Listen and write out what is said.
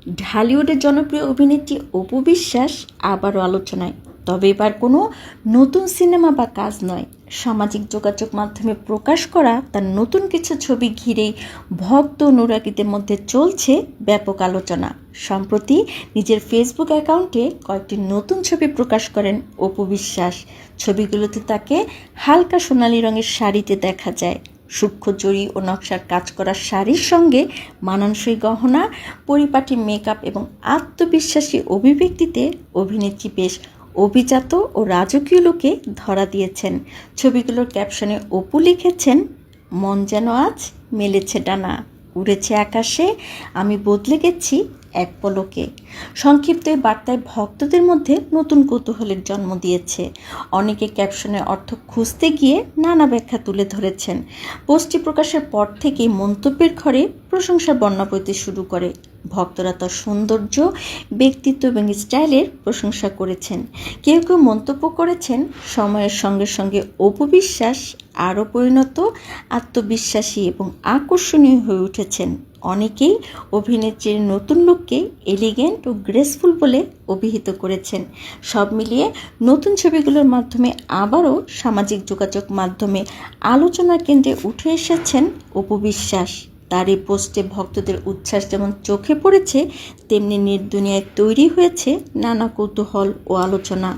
ঢালিউডের জনপ্রিয় অভিনেত্রী অপু বিশ্বাস আবারও আলোচনায়। তবে এবার কোনো নতুন সিনেমা বা কাজ নয়, সামাজিক যোগাযোগ মাধ্যমে প্রকাশ করা তার নতুন কিছু ছবি ঘিরেই ভক্ত অনুরাগীদের মধ্যে চলছে ব্যাপক আলোচনা। সম্প্রতি নিজের ফেসবুক অ্যাকাউন্টে কয়েকটি নতুন ছবি প্রকাশ করেন অপু বিশ্বাস। ছবিগুলোতে তাকে হালকা সোনালি রঙের শাড়িতে দেখা যায়। সূক্ষ্ম জড়ি ও নকশার কাজ করা শাড়ির সঙ্গে মানানসই গহনা, পরিপাটি মেকআপ এবং আত্মবিশ্বাসী অভিব্যক্তিতে অভিনেত্রী বেশ অভিজাত ও রাজকীয় লুকে ধরা দিয়েছেন। ছবিগুলোর ক্যাপশনে অপু লিখেছেন, মন যেন আজ মেলেছে ডানা, উড়েছে আকাশে, আমি বদলে গেছি এক পলকে। সংক্ষিপ্ত এই বার্তায় ভক্তদের মধ্যে নতুন কৌতূহলের জন্ম দিয়েছে। অনেকে ক্যাপশনের অর্থ খুঁজতে গিয়ে নানা ব্যাখ্যা তুলে ধরেছেন। পোস্টটি প্রকাশের পর থেকেই মন্তব্যের ঘরে প্রশংসার বন্যা বইতে শুরু করে। ভক্তরা তার সৌন্দর্য, ব্যক্তিত্ব এবং স্টাইলের প্রশংসা করেছেন। কেউ কেউ মন্তব্য করেছেন, সময়ের সঙ্গে সঙ্গে অপু বিশ্বাস আরও পরিণত, আত্মবিশ্বাসী এবং আকর্ষণীয় হয়ে উঠেছেন। অনেকেই অভিনেত্রীর নতুন লুককে এলিগেন্ট ও গ্রেসফুল বলে অভিহিত করেছেন। সব মিলিয়ে নতুন ছবিগুলোর মাধ্যমে আবারও সামাজিক যোগাযোগ মাধ্যমে আলোচনার কেন্দ্রে উঠে এসেছেন অপু বিশ্বাস। তার এই পোস্টে ভক্তদের উচ্ছ্বাস যেমন চোখে পড়েছে, তেমনি নির্দুনিয়ায় তৈরি হয়েছে নানা কৌতূহল ও আলোচনা।